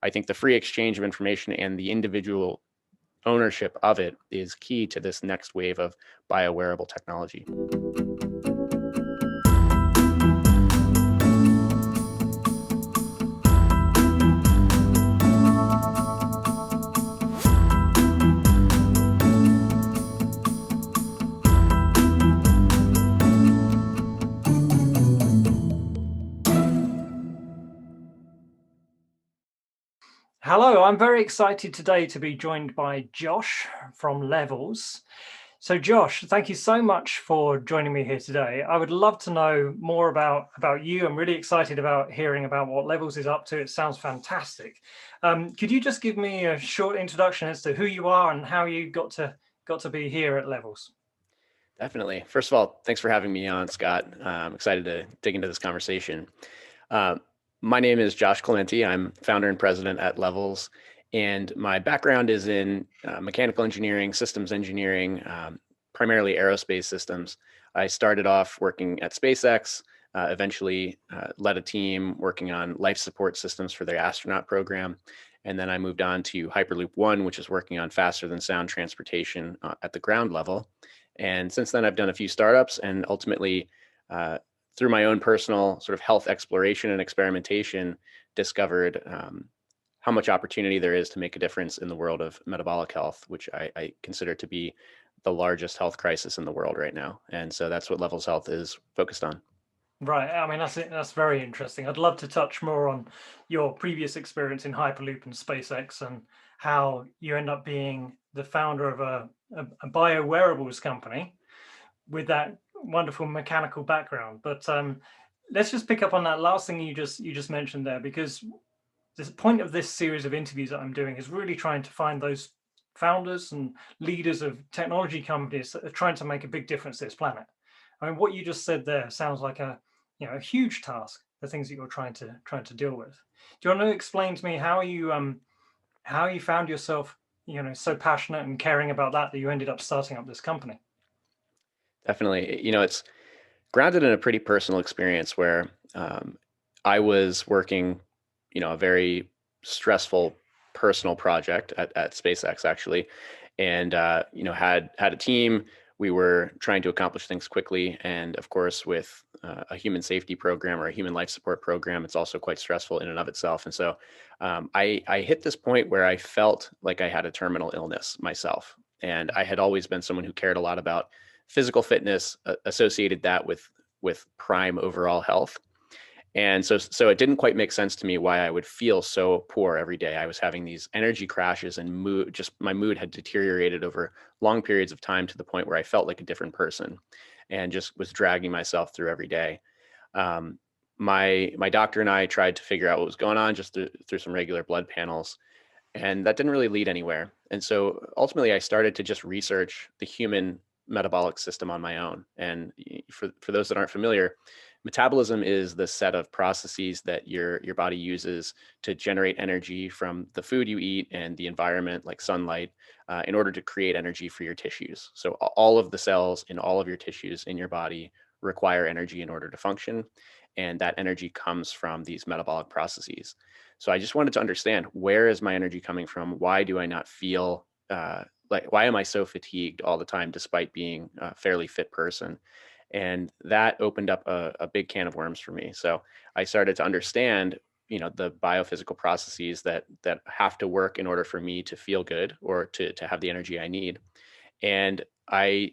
I think the free exchange of information and the individual ownership of it is key to this next wave of biowearable technology. Hello, I'm very excited today to be joined by Josh from Levels. So Josh, thank you so much for joining me here today. I would love to know more about you. I'm really excited about hearing about what Levels is up to. It sounds fantastic. Could you just give me a short introduction as to who you are and how you got to be here at Levels? Definitely. First of all, thanks for having me on, Scott. I'm excited to dig into this conversation. Uh, my name is Josh Clementi. I'm founder and president at Levels, and my background is in mechanical engineering, systems engineering, primarily aerospace systems. I started off working at SpaceX, eventually led a team working on life support systems for their astronaut program. And then I moved on to Hyperloop One, which is working on faster than sound transportation at the ground level. And since then, I've done a few startups and ultimately, through my own personal sort of health exploration and experimentation, discovered how much opportunity there is to make a difference in the world of metabolic health, which I consider to be the largest health crisis in the world right now. And so that's what Levels Health is focused on. Right. I mean, that's very interesting. I'd love to touch more on your previous experience in Hyperloop and SpaceX and how you end up being the founder of a bio wearables company with that wonderful mechanical background. But let's just pick up on that last thing you just mentioned there, because the point of this series of interviews that I'm doing is really trying to find those founders and leaders of technology companies that are trying to make a big difference to this planet. I mean, what you just said there sounds like a huge task, the things that you're trying to deal with. Do you want to explain to me how you found yourself, so passionate and caring about that you ended up starting up this company? Definitely. It's grounded in a pretty personal experience where I was working, a very stressful personal project at SpaceX actually, and had a team. We were trying to accomplish things quickly, and of course, with a human safety program or a human life support program, it's also quite stressful in and of itself. And so, I hit this point where I felt like I had a terminal illness myself, and I had always been someone who cared a lot about physical fitness, associated that with prime overall health. And so it didn't quite make sense to me why I would feel so poor every day. I was having these energy crashes and my mood had deteriorated over long periods of time to the point where I felt like a different person and just was dragging myself through every day. Um, my doctor and I tried to figure out what was going on just through some regular blood panels, and that didn't really lead anywhere. And so ultimately I started to just research the human metabolic system on my own. And for those that aren't familiar, metabolism is the set of processes that your body uses to generate energy from the food you eat and the environment like sunlight, in order to create energy for your tissues. So all of the cells in all of your tissues in your body require energy in order to function, and that energy comes from these metabolic processes. So I just wanted to understand, where is my energy coming from? Why do I not feel like, why am I so fatigued all the time despite being a fairly fit person? And that opened up a big can of worms for me. So I started to understand, the biophysical processes that have to work in order for me to feel good or to have the energy I need. And I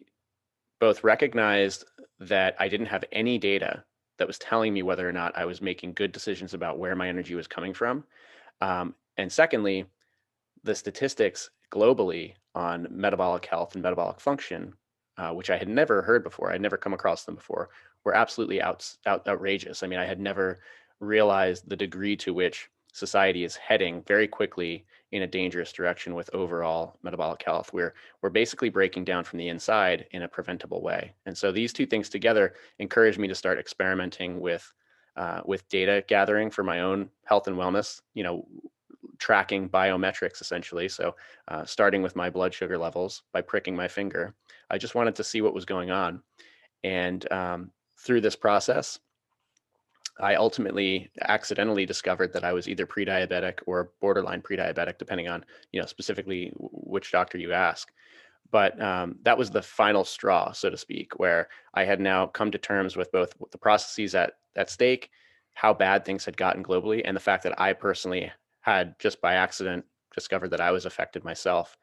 both recognized that I didn't have any data that was telling me whether or not I was making good decisions about where my energy was coming from. And secondly, the statistics globally on metabolic health and metabolic function, which I had never heard before, I'd never come across them before, were absolutely outrageous. I mean, I had never realized the degree to which society is heading very quickly in a dangerous direction with overall metabolic health. We're basically breaking down from the inside in a preventable way. And so these two things together encouraged me to start experimenting with data gathering for my own health and wellness. Tracking biometrics essentially. So starting with my blood sugar levels by pricking my finger, I just wanted to see what was going on. And through this process, I ultimately accidentally discovered that I was either pre-diabetic or borderline pre-diabetic, depending on, specifically which doctor you ask. But that was the final straw, so to speak, where I had now come to terms with both the processes at stake, how bad things had gotten globally, and the fact that I personally had just by accident discovered that I was affected myself.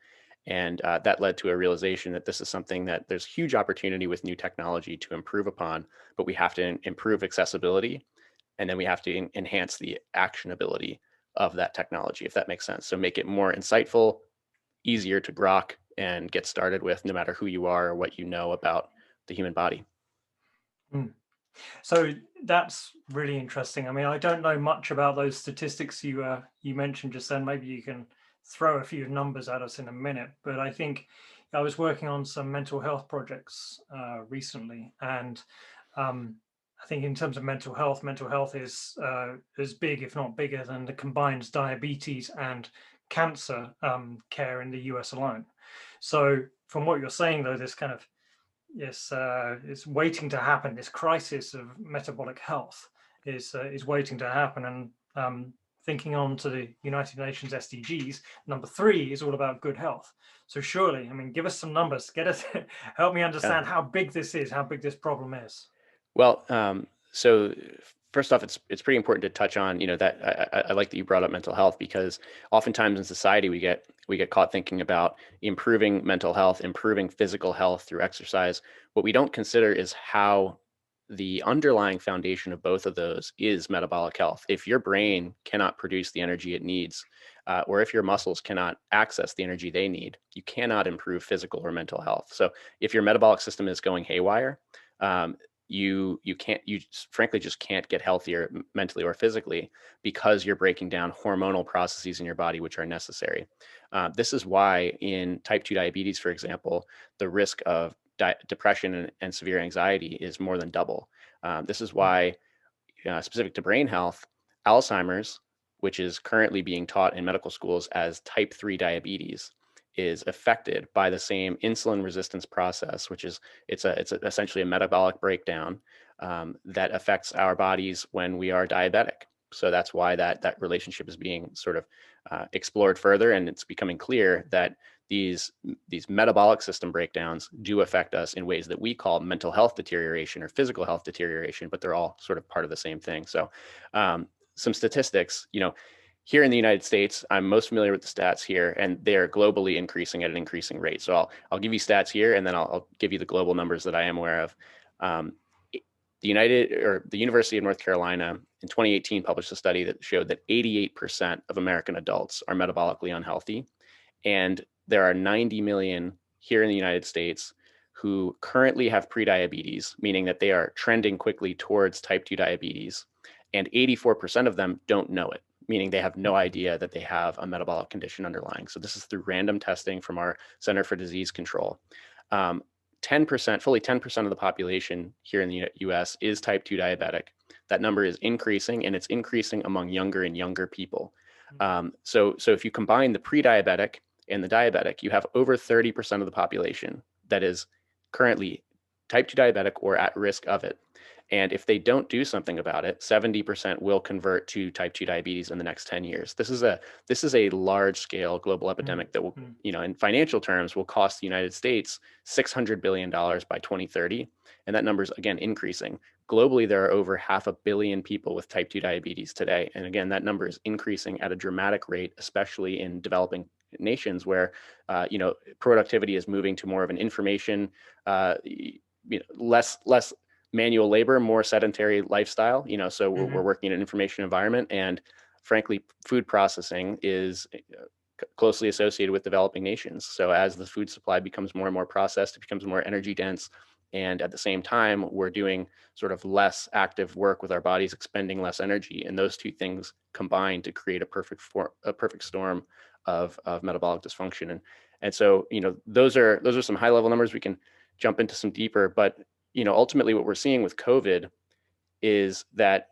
And that led to a realization that this is something that there's huge opportunity with new technology to improve upon, but we have to improve accessibility, and then we have to enhance the actionability of that technology, if that makes sense. So make it more insightful, easier to grok and get started with, no matter who you are or what you know about the human body. Mm. So that's really interesting. I mean, I don't know much about those statistics you mentioned just then. Maybe you can throw a few numbers at us in a minute. But I think I was working on some mental health projects recently, and I think in terms of mental health is as big, if not bigger, than the combined diabetes and cancer care in the US alone. So from what you're saying, though, this kind of is waiting to happen. This crisis of metabolic health is waiting to happen, and thinking on to the United Nations SDGs, number 3 is all about good health. So surely, I mean, give us some numbers, get us, help me Yeah. understand how big this is, how big this problem is. Well, so first off, it's pretty important to touch on, that I like that you brought up mental health, because oftentimes in society we get caught thinking about improving mental health, improving physical health through exercise. What we don't consider is how the underlying foundation of both of those is metabolic health. If your brain cannot produce the energy it needs, or if your muscles cannot access the energy they need, you cannot improve physical or mental health. So if your metabolic system is going haywire, um, you frankly just can't get healthier mentally or physically, because you're breaking down hormonal processes in your body which are necessary. This is why in type 2 diabetes, for example, the risk of depression and severe anxiety is more than double. This is Mm. why, specific to brain health, Alzheimer's, which is currently being taught in medical schools as type 3 diabetes, is affected by the same insulin resistance process, which is it's essentially a metabolic breakdown that affects our bodies when we are diabetic. So that's why that relationship is being sort of explored further, and it's becoming clear that these metabolic system breakdowns do affect us in ways that we call mental health deterioration or physical health deterioration, but they're all sort of part of the same thing. So some statistics, here in the United States, I'm most familiar with the stats here, and they're globally increasing at an increasing rate. So I'll give you stats here, and then I'll give you the global numbers that I am aware of. Um, the University of North Carolina in 2018 published a study that showed that 88% of American adults are metabolically unhealthy, and there are 90 million here in the United States who currently have prediabetes, meaning that they are trending quickly towards type 2 diabetes, and 84% of them don't know it, meaning they have no idea that they have a metabolic condition underlying. So this is through random testing from our Center for Disease Control. 10%, fully 10% of the population here in the US is type 2 diabetic. That number is increasing, and it's increasing among younger and younger people. So if you combine the pre-diabetic and the diabetic, you have over 30% of the population that is currently type 2 diabetic or at risk of it. And if they don't do something about it, 70% will convert to type 2 diabetes in the next 10 years. This is a large scale global epidemic that will, in financial terms, will cost the United States $600 billion by 2030. And that number is, again, increasing. Globally, there are over 500 million people with type 2 diabetes today. And again, that number is increasing at a dramatic rate, especially in developing nations where, productivity is moving to more of an information, less manual labor, more sedentary lifestyle. So we're working in an information environment, and frankly, food processing is closely associated with developing nations. So as the food supply becomes more and more processed, it becomes more energy dense. And at the same time, we're doing sort of less active work with our bodies, expending less energy. And those two things combine to create a perfect storm of metabolic dysfunction. And so, those are some high level numbers. We can jump into some deeper, but ultimately what we're seeing with COVID is that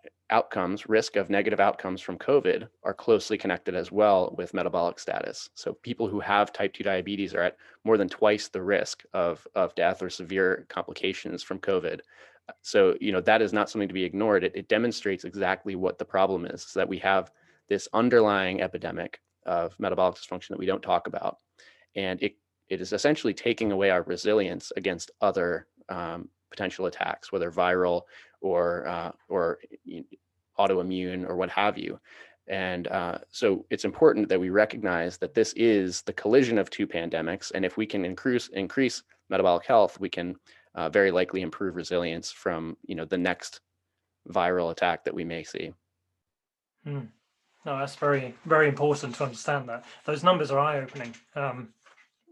risk of negative outcomes from COVID are closely connected as well with metabolic status. So people who have type 2 diabetes are at more than twice the risk of death or severe complications from COVID So, that is not something to be ignored. It demonstrates exactly what the problem is that we have this underlying epidemic of metabolic dysfunction that we don't talk about. And it is essentially taking away our resilience against other potential attacks, whether viral or autoimmune or what have you. And so it's important that we recognize that this is the collision of two pandemics. And if we can increase metabolic health, we can very likely improve resilience from the next viral attack that we may see. Hmm. No, that's very, very important to understand that. Those numbers are eye-opening.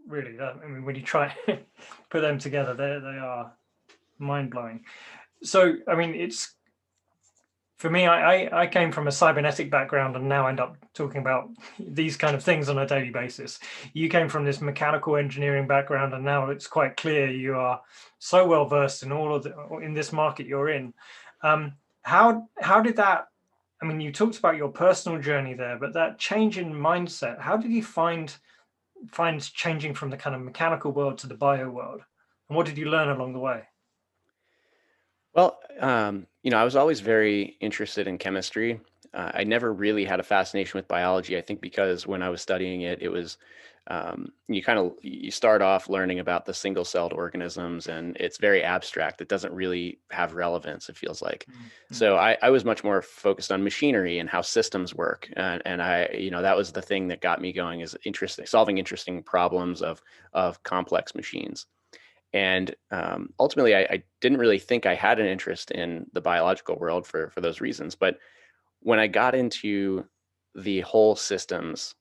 Really, I mean, when you try put them together, they are mind-blowing. So, I mean, it's for me, I came from a cybernetic background and now end up talking about these kind of things on a daily basis. You came from this mechanical engineering background, and now it's quite clear you are so well versed in all of in this market you're in. How did that? I mean, you talked about your personal journey there, but that change in mindset, how did you find changing from the kind of mechanical world to the bio world, and what did you learn along the way? Well, I was always very interested in chemistry. I never really had a fascination with biology. I think because when I was studying it, it was you start off learning about the single-celled organisms, and it's very abstract. It doesn't really have relevance, it feels like. Mm-hmm. So I was much more focused on machinery and how systems work, and that was the thing that got me going, is interesting, solving interesting problems of complex machines. And ultimately, I didn't really think I had an interest in the biological world for those reasons. But when I got into the whole systems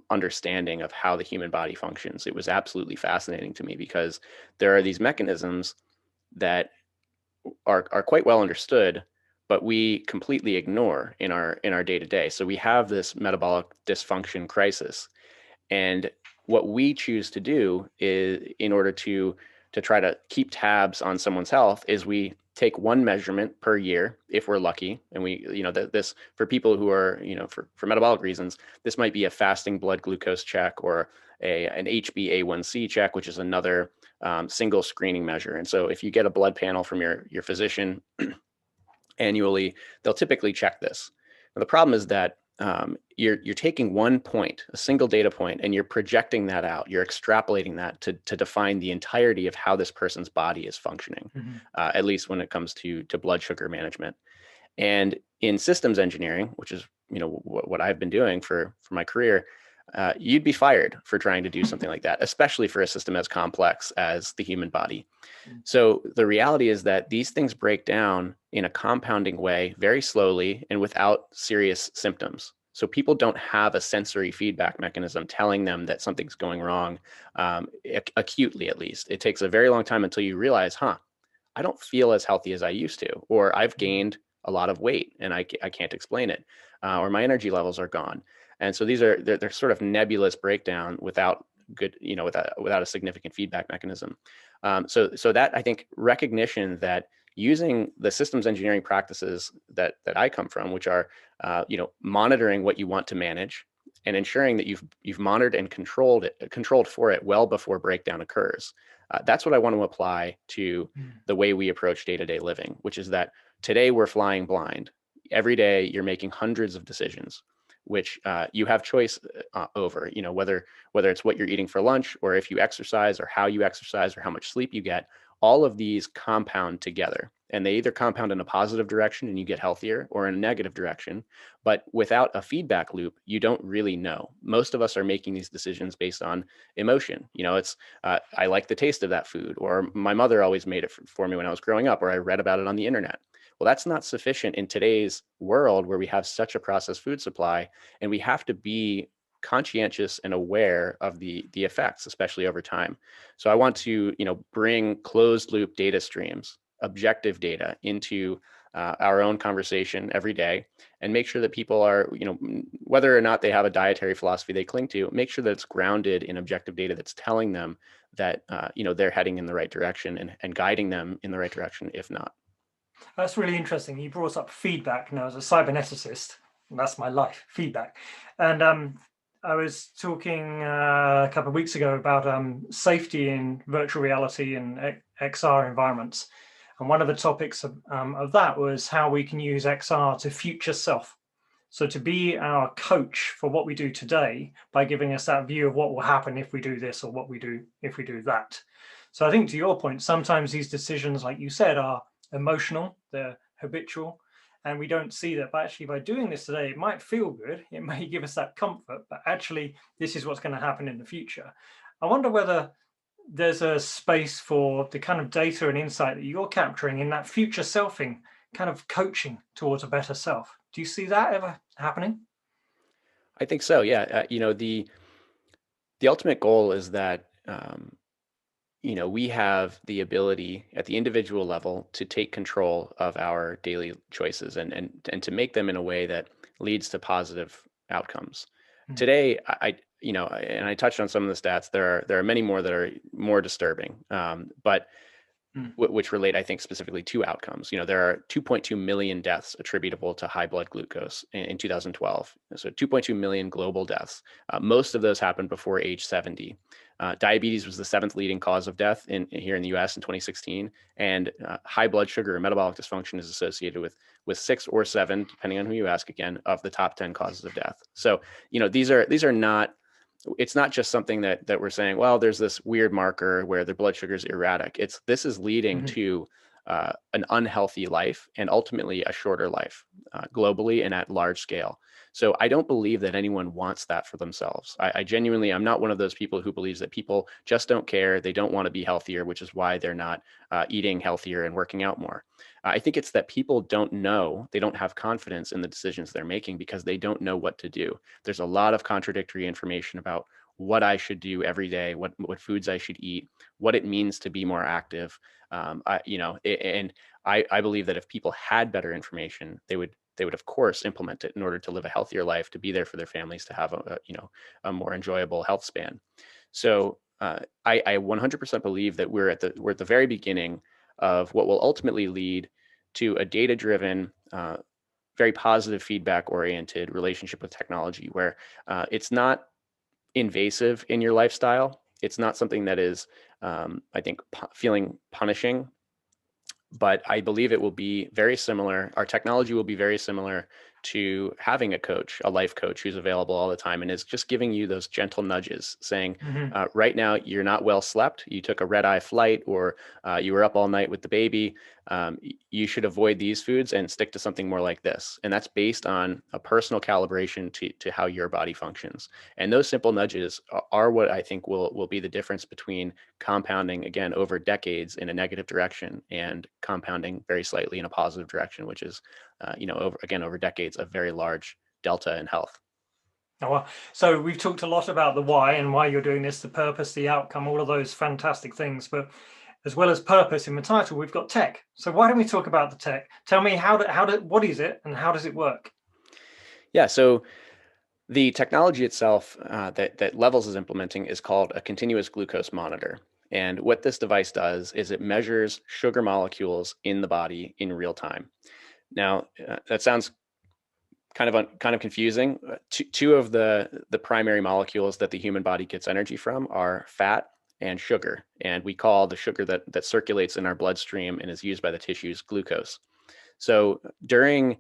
understanding of how the human body functions, it was absolutely fascinating to me, because there are these mechanisms that are quite well understood, but we completely ignore in our day to day. So we have this metabolic dysfunction crisis, and what we choose to do is, in order to try to keep tabs on someone's health, is we take one measurement per year if we're lucky. And we, this, for people who are, for metabolic reasons, this might be a fasting blood glucose check, or an HbA1c check, which is another single screening measure. And so if you get a blood panel from your physician annually, they'll typically check this. Now, the problem is that you're taking one point, a single data point, and you're projecting that out. You're extrapolating that to define the entirety of how this person's body is functioning, Mm-hmm. at least when it comes to blood sugar management. And in systems engineering, which is what I've been doing for my career, you'd be fired for trying to do something like that, especially for a system as complex as the human body. So the reality is that these things break down in a compounding way, very slowly and without serious symptoms. So people don't have a sensory feedback mechanism telling them that something's going wrong, acutely at least. It takes a very long time until you realize, I don't feel as healthy as I used to, or I've gained a lot of weight and I can't explain it, or my energy levels are gone. And so they're sort of nebulous breakdown without good, without a significant feedback mechanism. So that, I think, recognition that using the systems engineering practices that I come from, which are monitoring what you want to manage and ensuring that you've monitored and controlled for it well before breakdown occurs. That's what I want to apply to the way we approach day-to-day living, which is that today we're flying blind. Every day you're making hundreds of decisions, which you have choice over, whether it's what you're eating for lunch, or if you exercise, or how you exercise, or how much sleep you get. All of these compound together, and they either compound in a positive direction and you get healthier, or in a negative direction. But without a feedback loop, you don't really know. Most of us are making these decisions based on emotion. It's I like the taste of that food, or my mother always made it for me when I was growing up, or I read about it on the internet. Well, that's not sufficient in today's world, where we have such a processed food supply, and we have to be conscientious and aware of the effects, especially over time. So I want to bring closed loop data streams, objective data, into our own conversation every day, and make sure that people are, whether or not they have a dietary philosophy they cling to, make sure that it's grounded in objective data that's telling them that they're heading in the right direction, and guiding them in the right direction if not. That's really interesting. You brought up feedback. Now, as a cyberneticist, that's my life, feedback. And I was talking a couple of weeks ago about safety in virtual reality and XR environments. And one of the topics of that was how we can use XR to future self. So to be our coach for what we do today by giving us that view of what will happen if we do this or what we do if we do that. So I think to your point, sometimes these decisions, like you said, are emotional, they're habitual, and we don't see that. But actually, by doing this today, it might feel good, it may give us that comfort, but actually, this is what's going to happen in the future. I wonder whether there's a space for the kind of data and insight that you're capturing in that future selfing, kind of coaching towards a better self. Do you see that ever happening? I think so. Yeah. The ultimate goal is that we have the ability at the individual level to take control of our daily choices and to make them in a way that leads to positive outcomes. Mm. Today, and I touched on some of the stats. There are many more that are more disturbing, but which relate, I think, specifically to outcomes. There are 2.2 million deaths attributable to high blood glucose in 2012. So 2.2 million global deaths. Most of those happened before age 70. Diabetes was the seventh leading cause of death here in the U.S. in 2016, and high blood sugar or metabolic dysfunction is associated with 6 or 7, depending on who you ask, again, of the top 10 causes of death. So these are not. It's not just something that we're saying, well, there's this weird marker where their blood sugar is erratic. This is leading to an unhealthy life and ultimately a shorter life globally and at large scale. So I don't believe that anyone wants that for themselves. I genuinely, I'm not one of those people who believes that people just don't care. They don't want to be healthier, which is why they're not eating healthier and working out more. I think it's that people don't know, they don't have confidence in the decisions they're making because they don't know what to do. There's a lot of contradictory information about what I should do every day, what foods I should eat, what it means to be more active. I believe that if people had better information, they would of course implement it in order to live a healthier life, to be there for their families, to have a more enjoyable health span. So I 100% believe that we're at the very beginning of what will ultimately lead to a data-driven, very positive feedback-oriented relationship with technology, where it's not invasive in your lifestyle. It's not something that is, I think, feeling punishing, but I believe it will be very similar. Our technology will be very similar to having a coach, a life coach who's available all the time and is just giving you those gentle nudges saying, right now, you're not well slept. You took a red eye flight, or you were up all night with the baby. You should avoid these foods and stick to something more like this. And that's based on a personal calibration to how your body functions. And those simple nudges are what I think will be the difference between compounding, again, over decades in a negative direction and compounding very slightly in a positive direction, which is, over decades, a very large delta in health. Oh, well, so we've talked a lot about the why and why you're doing this, the purpose, the outcome, all of those fantastic things. But as well as purpose in the title, we've got tech. So why don't we talk about the tech? Tell me what is it and how does it work? Yeah, so the technology itself that Levels is implementing is called a continuous glucose monitor. And what this device does is it measures sugar molecules in the body in real time. Now, that sounds kind of confusing. Two of the primary molecules that the human body gets energy from are fat and sugar, and we call the sugar that circulates in our bloodstream and is used by the tissues glucose. So during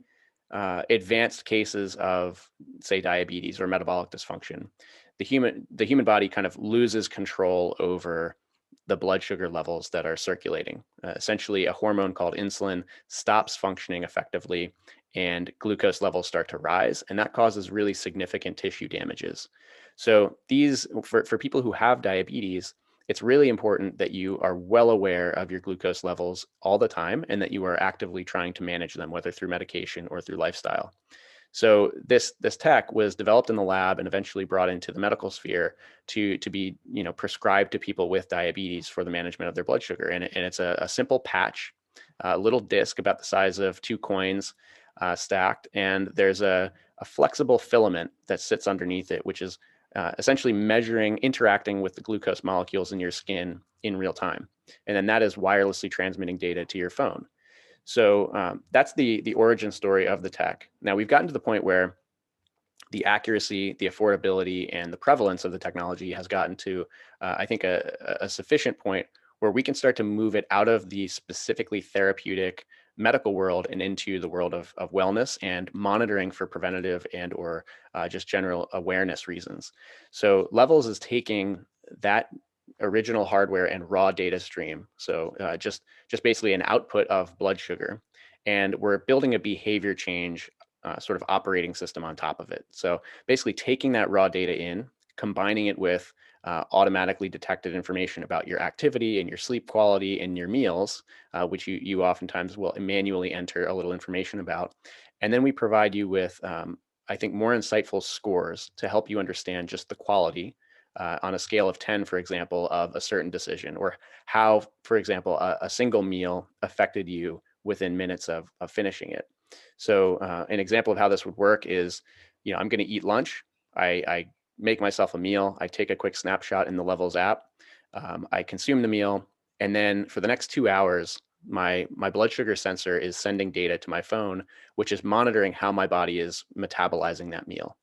advanced cases of, say, diabetes or metabolic dysfunction, the human body kind of loses control over the blood sugar levels that are circulating. Essentially, a hormone called insulin stops functioning effectively, and glucose levels start to rise, and that causes really significant tissue damages. So for people who have diabetes, it's really important that you are well aware of your glucose levels all the time and that you are actively trying to manage them, whether through medication or through lifestyle. So this tech was developed in the lab and eventually brought into the medical sphere to be prescribed to people with diabetes for the management of their blood sugar. And it's a simple patch, a little disc about the size of 2 coins stacked, and there's a flexible filament that sits underneath it, which is essentially interacting with the glucose molecules in your skin in real time. And then that is wirelessly transmitting data to your phone. So that's the origin story of the tech. Now we've gotten to the point where the accuracy, the affordability, and the prevalence of the technology has gotten to, I think, a sufficient point where we can start to move it out of the specifically therapeutic medical world and into the world of wellness and monitoring for preventative and or just general awareness reasons. So Levels is taking that original hardware and raw data stream. So just basically an output of blood sugar, and we're building a behavior change sort of operating system on top of it. So basically taking that raw data in, combining it with automatically detected information about your activity and your sleep quality and your meals, which you oftentimes will manually enter a little information about. And then we provide you with, I think, more insightful scores to help you understand just the quality on a scale of 10, for example, of a certain decision, or how, for example, a single meal affected you within minutes of finishing it. So an example of how this would work is, I'm going to eat lunch. I make myself a meal. I take a quick snapshot in the Levels app. I consume the meal. And then for the next 2 hours, my blood sugar sensor is sending data to my phone, which is monitoring how my body is metabolizing that meal.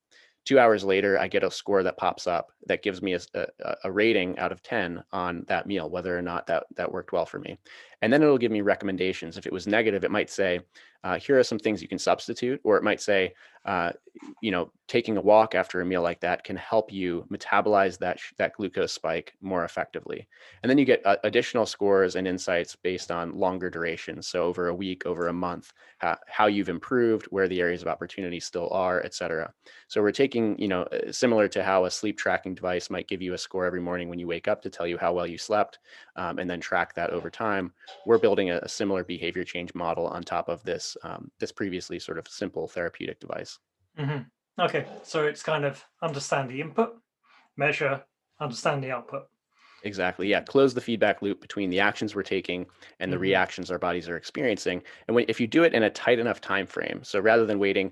2 hours later, I get a score that pops up that gives me a rating out of 10 on that meal, whether or not that worked well for me. And then it'll give me recommendations. If it was negative, it might say, here are some things you can substitute, or it might say, taking a walk after a meal like that can help you metabolize that glucose spike more effectively. And then you get additional scores and insights based on longer durations. So over a week, over a month, how you've improved, where the areas of opportunity still are, et cetera. So we're taking, similar to how a sleep tracking device might give you a score every morning when you wake up to tell you how well you slept, and then track that over time. We're building a similar behavior change model on top of this previously sort of simple therapeutic device. Mm-hmm. Okay, so it's kind of understand the input, measure, understand the output. Exactly. Yeah. Close the feedback loop between the actions we're taking and the Mm-hmm. reactions our bodies are experiencing. And if you do it in a tight enough time frame, so rather than waiting,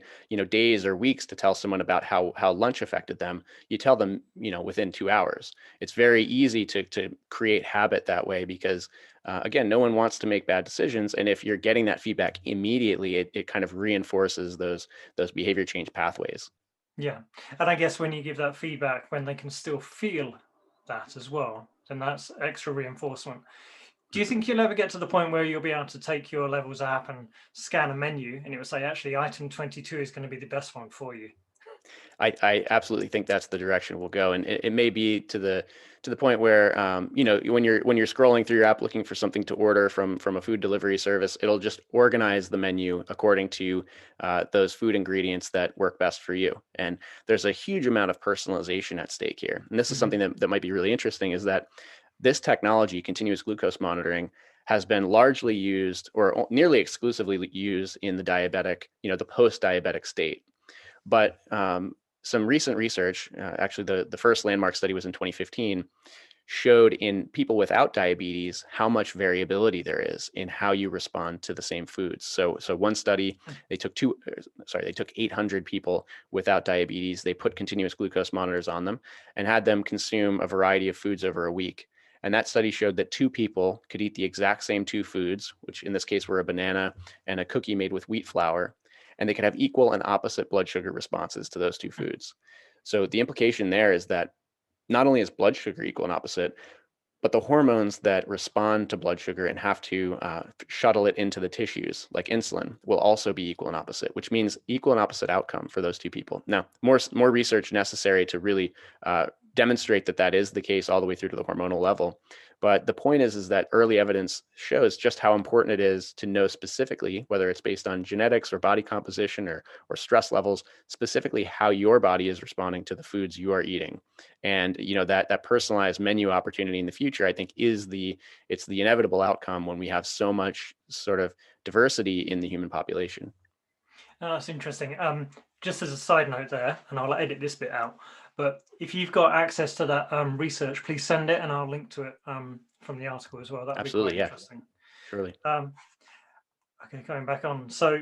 days or weeks to tell someone about how lunch affected them, you tell them, within 2 hours. It's very easy to create habit that way because, again, no one wants to make bad decisions. And if you're getting that feedback immediately, it kind of reinforces those behavior change pathways. Yeah, and I guess when you give that feedback, when they can still feel that as well, then that's extra reinforcement. Do you Mhm. think you'll ever get to the point where you'll be able to take your Levels app and scan a menu and it will say, actually, item 22 is going to be the best one for you? I absolutely think that's the direction we'll go, and it may be to the point where when you're scrolling through your app looking for something to order from a food delivery service, it'll just organize the menu according to those food ingredients that work best for you. And there's a huge amount of personalization at stake here. And this is Mhm. something that might be really interesting, is that this technology, continuous glucose monitoring, has been largely used or nearly exclusively used in the diabetic, the post-diabetic state. But some recent research, actually the first landmark study was in 2015, showed in people without diabetes how much variability there is in how you respond to the same foods. So one study, they took 800 people without diabetes. They put continuous glucose monitors on them and had them consume a variety of foods over a week. And that study showed that two people could eat the exact same two foods, which in this case were a banana and a cookie made with wheat flour, and they could have equal and opposite blood sugar responses to those two foods. So the implication there is that not only is blood sugar equal and opposite, but the hormones that respond to blood sugar and have to shuttle it into the tissues, like insulin, will also be equal and opposite, which means equal and opposite outcome for those two people. Now, more research necessary to really demonstrate that is the case all the way through to the hormonal level. But the point is that early evidence shows just how important it is to know specifically, whether it's based on genetics or body composition or stress levels, specifically how your body is responding to the foods you are eating. And that personalized menu opportunity in the future, I think, it's the inevitable outcome when we have so much sort of diversity in the human population. Oh, that's interesting. Just as a side note there, and I'll edit this bit out, but if you've got access to that research, please send it and I'll link to it from the article as well. That'd be quite Absolutely, yeah, interesting. surely. Um, okay, going back on. So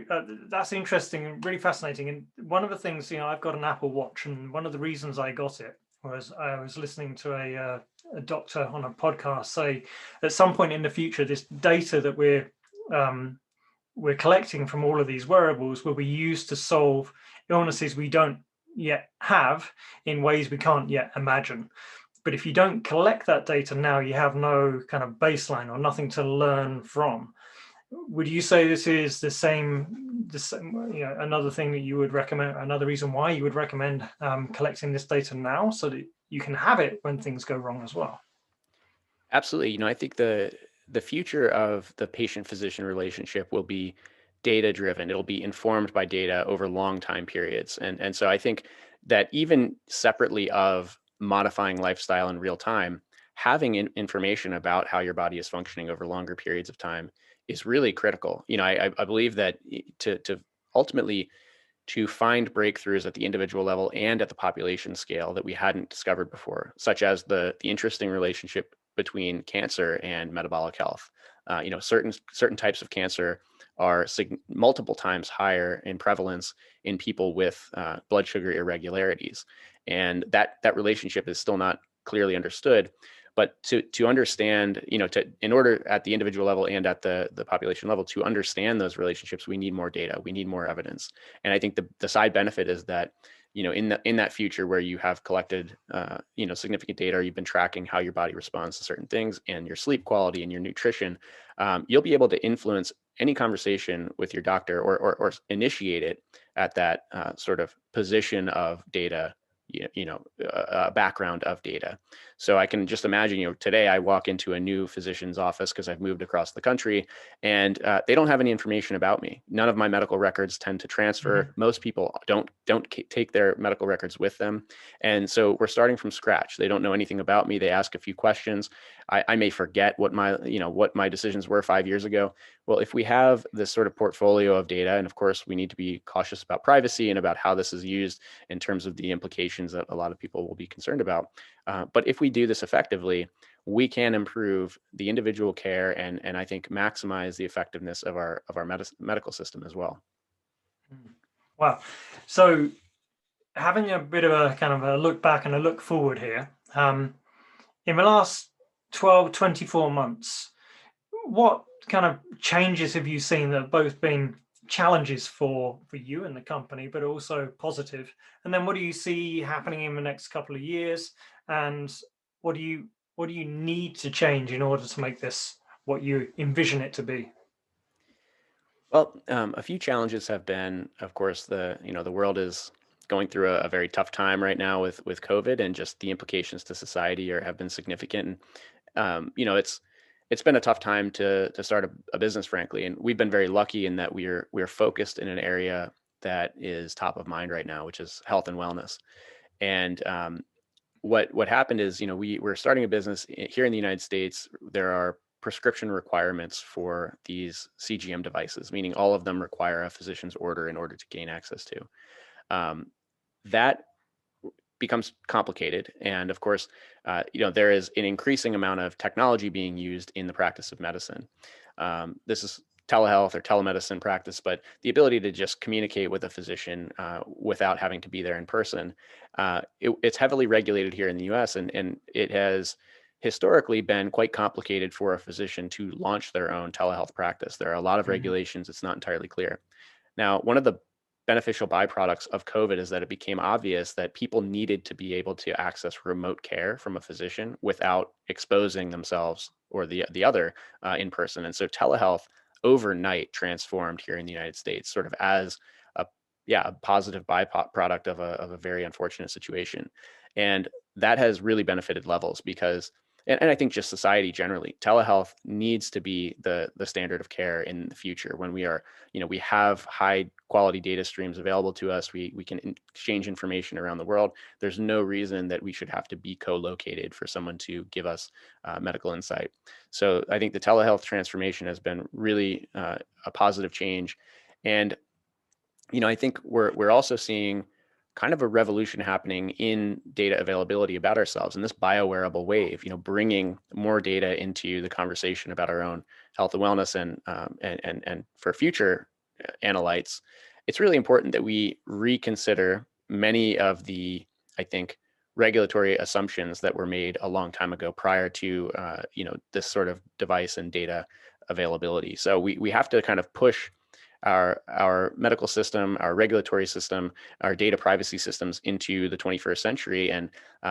that's interesting and really fascinating. And one of the things, I've got an Apple Watch, and one of the reasons I got it was I was listening to a doctor on a podcast say at some point in the future, this data that um, we're collecting from all of these wearables will be used to solve illnesses we don't yet have in ways we can't yet imagine. But if you don't collect that data now, you have no kind of baseline or nothing to learn from. Would you say this is the same, another thing that you would recommend, another reason why you would recommend collecting this data now so that you can have it when things go wrong as well? Absolutely. I think the future of the patient-physician relationship will be data driven. It'll be informed by data over long time periods. And so I think that even separately of modifying lifestyle in real time, having information about how your body is functioning over longer periods of time is really critical. I believe that to ultimately to find breakthroughs at the individual level and at the population scale that we hadn't discovered before, such as the interesting relationship between cancer and metabolic health. Certain types of cancer are multiple times higher in prevalence in people with blood sugar irregularities, and that relationship is still not clearly understood. But to understand, in order at the individual level and at the population level to understand those relationships, we need more data, we need more evidence. And I think the side benefit is that, in that future where you have collected, significant data, or you've been tracking how your body responds to certain things and your sleep quality and your nutrition, you'll be able to influence any conversation with your doctor, or initiate it at that sort of position of data, background of data. So I can just imagine, today I walk into a new physician's office because I've moved across the country, and they don't have any information about me. None of my medical records tend to transfer. Mm-hmm. Most people don't take their medical records with them, and so we're starting from scratch. They don't know anything about me. They ask a few questions. I may forget what my decisions were 5 years ago. Well, if we have this sort of portfolio of data, and of course we need to be cautious about privacy and about how this is used in terms of the implications that a lot of people will be concerned about. But if we do this effectively, we can improve the individual care, and I think maximize the effectiveness of our medical system as well. Wow. So having a bit of a kind of a look back and a look forward here, in the last 12, 24 months, what kind of changes have you seen that have both been challenges for you and the company, but also positive? And then what do you see happening in the next couple of years? And what do you need to change in order to make this what you envision it to be? Well, a few challenges have been, of course, the world is going through a very tough time right now with COVID, and just the implications to society have been significant. And it's been a tough time to start a business, frankly, and we've been very lucky in that we're focused in an area that is top of mind right now, which is health and wellness. And what happened is, we're starting a business here in the United States. There are prescription requirements for these CGM devices, meaning all of them require a physician's order in order to gain access to. That becomes complicated, and of course, there is an increasing amount of technology being used in the practice of medicine. This is telehealth or telemedicine practice, but the ability to just communicate with a physician without having to be there in person. It's heavily regulated here in the U.S., and it has historically been quite complicated for a physician to launch their own telehealth practice. There are a lot of Mhm. regulations. It's not entirely clear. Now, one of the beneficial byproducts of COVID is that it became obvious that people needed to be able to access remote care from a physician without exposing themselves or the other in person. And so telehealth overnight transformed here in the United States, sort of as a a positive byproduct of a very unfortunate situation. And that has really benefited Levels because, and I think just society generally, telehealth needs to be the standard of care in the future when we have high quality data streams available to us. We can exchange information around the world. There's no reason that we should have to be co-located for someone to give us medical insight. So I think the telehealth transformation has been really a positive change. And I think we're also seeing kind of a revolution happening in data availability about ourselves, and this biowearable wave, bringing more data into the conversation about our own health and wellness, and for future analytes. It's really important that we reconsider many of the, I think, regulatory assumptions that were made a long time ago prior to this sort of device and data availability. So we have to kind of push our medical system, our regulatory system, our data privacy systems into the 21st century, and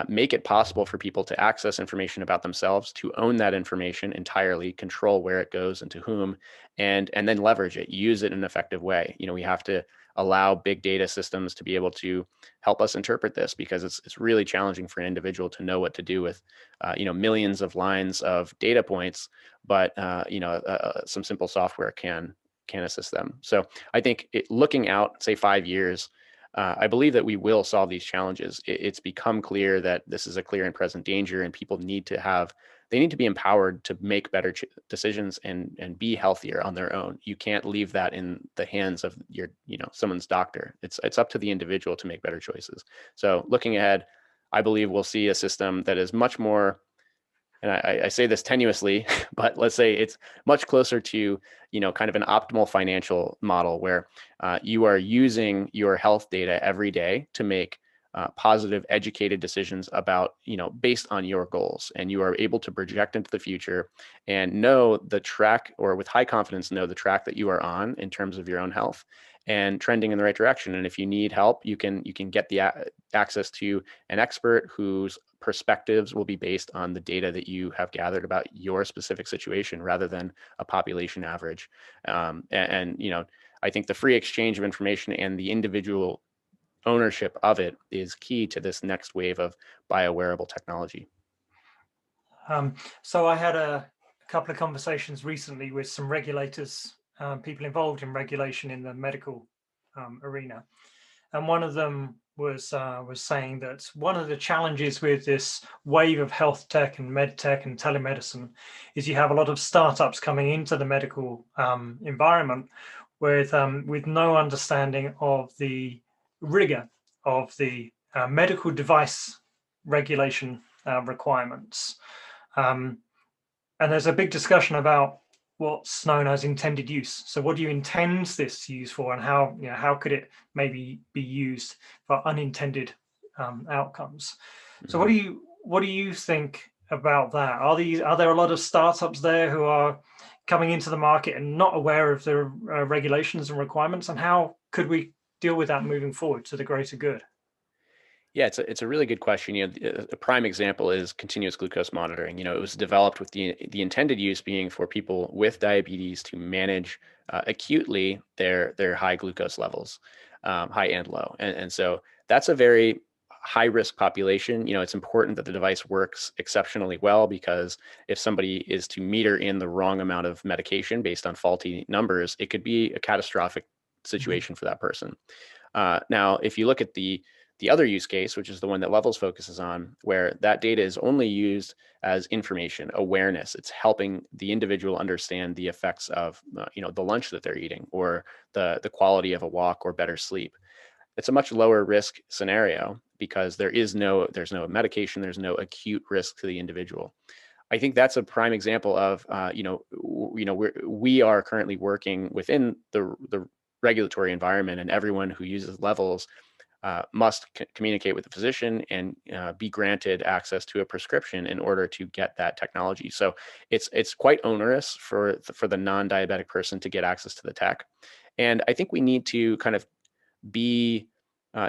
make it possible for people to access information about themselves, to own that information entirely, control where it goes and to whom, and then leverage it, use it in an effective way. We have to allow big data systems to be able to help us interpret this, because it's really challenging for an individual to know what to do with millions of lines of data points, but some simple software can assist them. So I think looking out, say 5 years, I believe that we will solve these challenges. It's become clear that this is a clear and present danger, and people need to be empowered to make better decisions and be healthier on their own. You can't leave that in the hands of someone's doctor. It's up to the individual to make better choices. So looking ahead, I believe we'll see a system that is much more, and I say this tenuously, but let's say it's much closer to, kind of an optimal financial model where you are using your health data every day to make positive, educated decisions about, based on your goals. And you are able to project into the future and know the track, or with high confidence, know the track that you are on in terms of your own health and trending in the right direction. And if you need help, you can get the access to an expert whose perspectives will be based on the data that you have gathered about your specific situation rather than a population average. I think the free exchange of information and the individual ownership of it is key to this next wave of biowearable technology. So I had a couple of conversations recently with some regulators, people involved in regulation in the medical arena, and one of them was saying that one of the challenges with this wave of health tech and med tech and telemedicine is you have a lot of startups coming into the medical environment with no understanding of the rigor of the medical device regulation requirements. And there's a big discussion about what's known as intended use. So what do you intend this use for, and how could it maybe be used for unintended outcomes? So what do you think about that? Are there a lot of startups there who are coming into the market and not aware of the regulations and requirements, and how could we deal with that moving forward to the greater good? Yeah, it's a really good question. A prime example is continuous glucose monitoring. It was developed with the intended use being for people with diabetes to manage acutely their high glucose levels, high and low. And so that's a very high risk population. It's important that the device works exceptionally well, because if somebody is to meter in the wrong amount of medication based on faulty numbers, it could be a catastrophic situation for that person. Now, if you look at the other use case, which is the one that Levels focuses on, where that data is only used as information, awareness. It's helping the individual understand the effects of, the lunch that they're eating, or the quality of a walk, or better sleep. It's a much lower risk scenario, because there's no medication, there's no acute risk to the individual. I think that's a prime example of, we are currently working within the regulatory environment, and everyone who uses Levels must communicate with the physician and be granted access to a prescription in order to get that technology. So it's quite onerous for the non-diabetic person to get access to the tech. And I think we need to kind of be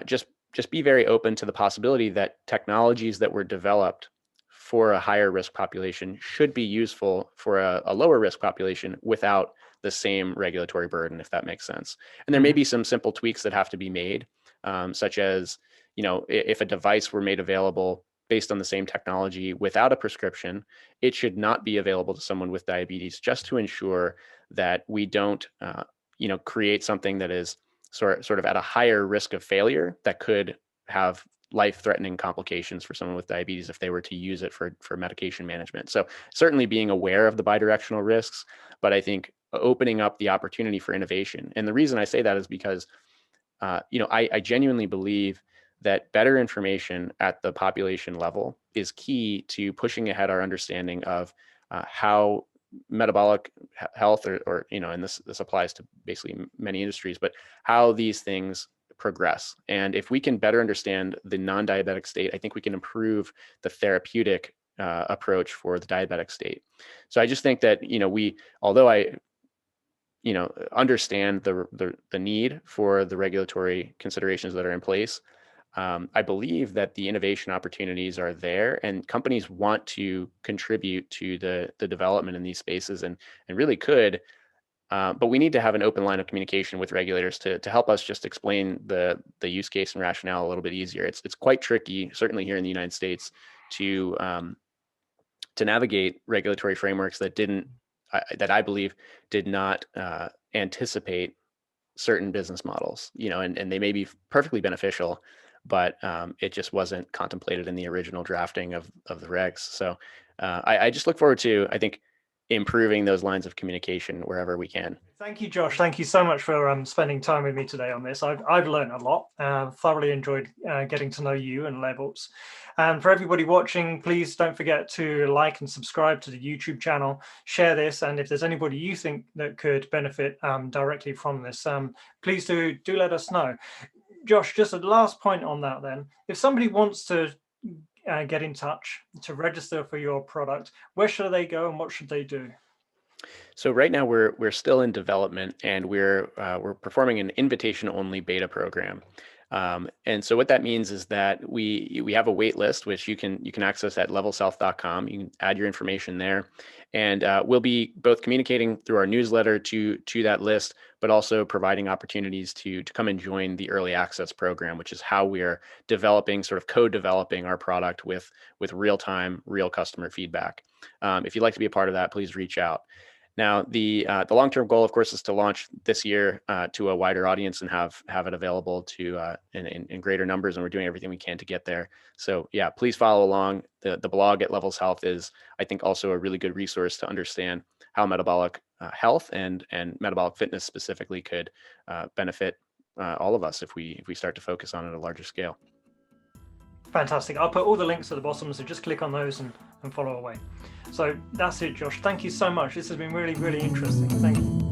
just be very open to the possibility that technologies that were developed for a higher risk population should be useful for a lower risk population without the same regulatory burden, if that makes sense. And there may be some simple tweaks that have to be made, such as, if a device were made available based on the same technology without a prescription, it should not be available to someone with diabetes, just to ensure that we don't, create something that is sort of at a higher risk of failure that could have life-threatening complications for someone with diabetes if they were to use it for medication management. So certainly being aware of the bidirectional risks, but I think opening up the opportunity for innovation. And the reason I say that is because, I genuinely believe that better information at the population level is key to pushing ahead our understanding of how metabolic health, or and this applies to basically many industries, but how these things progress. And if we can better understand the non-diabetic state, I think we can improve the therapeutic approach for the diabetic state. So I just think that, although understand the need for the regulatory considerations that are in place. I believe that the innovation opportunities are there, and companies want to contribute to the development in these spaces, and really could. But we need to have an open line of communication with regulators to help us just explain the use case and rationale a little bit easier. It's quite tricky, certainly here in the United States, to navigate regulatory frameworks that I believe did not anticipate certain business models, and they may be perfectly beneficial, but it just wasn't contemplated in the original drafting of the regs. So I just look forward to, I think, improving those lines of communication wherever we can. Thank you, Josh. Thank you so much for spending time with me today on this. I've learned a lot. Thoroughly enjoyed getting to know you and Levels. And for everybody watching, please don't forget to like and subscribe to the YouTube channel. Share this, and if there's anybody you think that could benefit directly from this, please do let us know. Josh, just a last point on that then. If somebody wants to get in touch to register for your product, where should they go and what should they do? So right now we're still in development, and we're performing an invitation-only beta program. And so what that means is that we have a wait list, which you can access at levelshealth.com. You can add your information there, and we'll be both communicating through our newsletter to that list, but also providing opportunities to come and join the early access program, which is how we're developing, sort of co-developing our product with real-time, real customer feedback. If you'd like to be a part of that, please reach out. Now, the long-term goal, of course, is to launch this year to a wider audience and have it available to in greater numbers, and we're doing everything we can to get there. So yeah, please follow along. The blog at Levels Health is, I think, also a really good resource to understand how metabolic health and metabolic fitness specifically could benefit all of us if we start to focus on it at a larger scale. Fantastic. I'll put all the links at the bottom, so just click on those and follow away. So that's it, Josh. Thank you so much. This has been really, really interesting. Thank you.